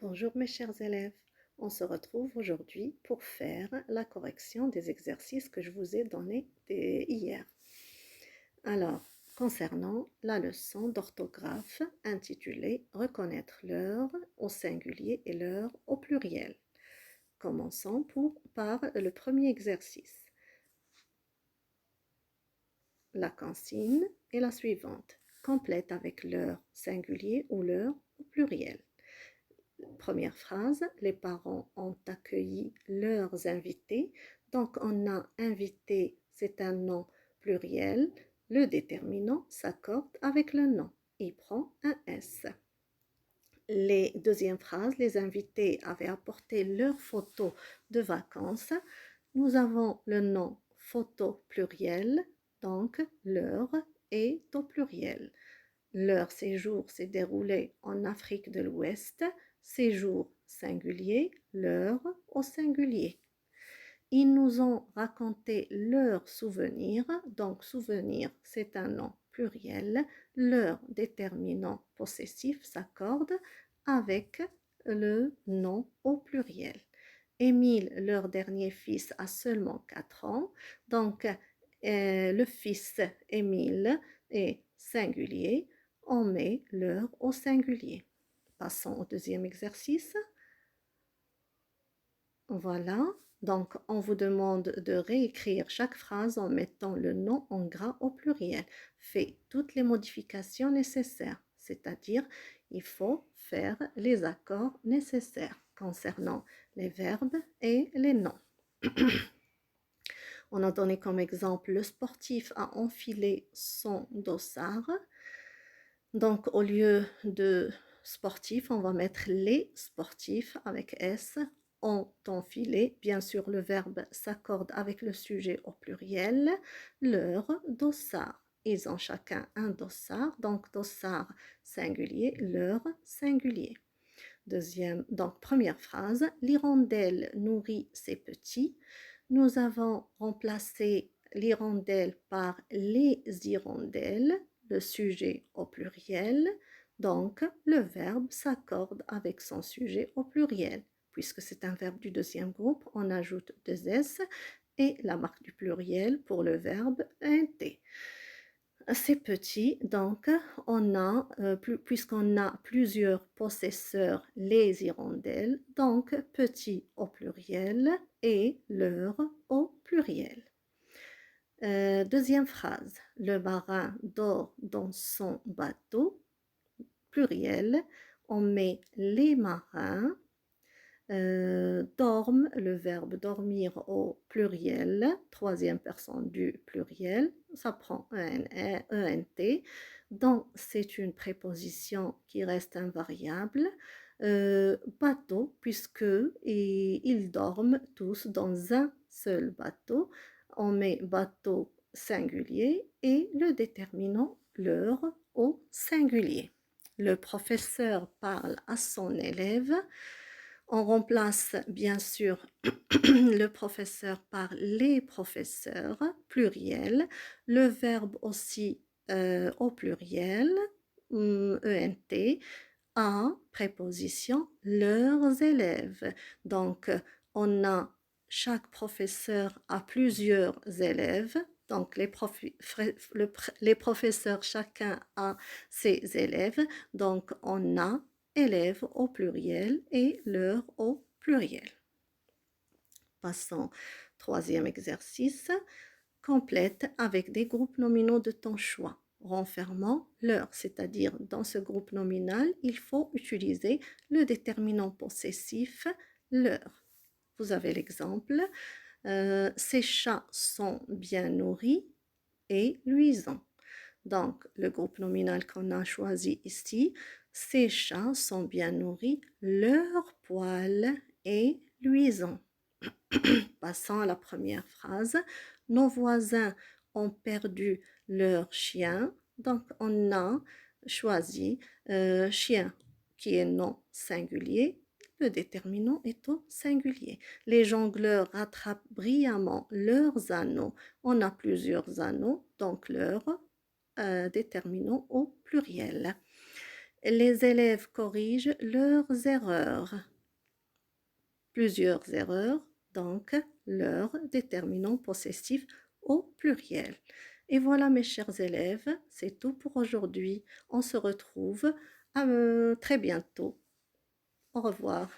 Bonjour mes chers élèves, on se retrouve aujourd'hui pour faire la correction des exercices que je vous ai donnés hier. Alors, concernant la leçon d'orthographe intitulée « Reconnaître l'heure au singulier et l'heure au pluriel ». Commençons par le premier exercice. La consigne est la suivante. Complète avec l'heure singulier ou l'heure au pluriel. Première phrase, les parents ont accueilli leurs invités. Donc, on a invité, c'est un nom pluriel. Le déterminant s'accorde avec le nom. Il prend un S. Deuxième phrase, les invités avaient apporté leurs photos de vacances. Nous avons le nom photo pluriel, donc l'heure est au pluriel. Leur séjour s'est déroulé en Afrique de l'Ouest. Séjour singulier, l'heure au singulier. Ils nous ont raconté leurs souvenirs. Donc, souvenir, c'est un nom pluriel. Leur déterminant possessif s'accorde avec le nom au pluriel. Émile, leur dernier fils, a seulement 4 ans. Donc, le fils Émile est singulier. On met l'heure au singulier. Passons au deuxième exercice. Voilà. Donc, on vous demande de réécrire chaque phrase en mettant le nom en gras au pluriel. Faites toutes les modifications nécessaires, c'est-à-dire il faut faire les accords nécessaires concernant les verbes et les noms. On a donné comme exemple le sportif a enfilé son dossard. Donc, au lieu de sportif, on va mettre les sportifs avec S. Ont enfilé, bien sûr, le verbe s'accorde avec le sujet au pluriel. Leur dossard. Ils ont chacun un dossard, donc dossard singulier, leur singulier. Donc, première phrase, l'hirondelle nourrit ses petits. Nous avons remplacé l'hirondelle par les hirondelles, le sujet au pluriel. Donc, le verbe s'accorde avec son sujet au pluriel. Puisque c'est un verbe du deuxième groupe, on ajoute deux S et la marque du pluriel pour le verbe un T. C'est petit, donc puisqu'on a plusieurs possesseurs, les hirondelles, donc petit au pluriel et leur au pluriel. Deuxième phrase, le marin dort dans son bateau, pluriel, on met les marins. Dorment, le verbe dormir au pluriel, troisième personne du pluriel, ça prend ENT. Donc, c'est une préposition qui reste invariable. Bateau, puisque ils dorment tous dans un seul bateau. On met bateau singulier et le déterminant l'heure au singulier. Le professeur parle à son élève. On remplace bien sûr le professeur par les professeurs, pluriel. Le verbe aussi au pluriel, ENT, à préposition les élèves. Donc, on a chaque professeur a plusieurs élèves. Donc, les professeurs, chacun a ses élèves. Donc, on a élèves au pluriel et l'heure au pluriel. Passons au troisième exercice. Complète avec des groupes nominaux de ton choix. Renfermant l'heure, c'est-à-dire dans ce groupe nominal, il faut utiliser le déterminant possessif l'heure. Vous avez l'exemple. Ces chats sont bien nourris et luisants. Donc, le groupe nominal qu'on a choisi ici, ces chats sont bien nourris, leur poil est luisant. Passons à la première phrase. Nos voisins ont perdu leur chien. Donc, on a choisi chien qui est non singulier. Le déterminant est au singulier. Les jongleurs rattrapent brillamment leurs anneaux. On a plusieurs anneaux, donc leur déterminant au pluriel. Les élèves corrigent leurs erreurs. Plusieurs erreurs, donc leur déterminant possessif au pluriel. Et voilà mes chers élèves, c'est tout pour aujourd'hui. On se retrouve très bientôt. Au revoir.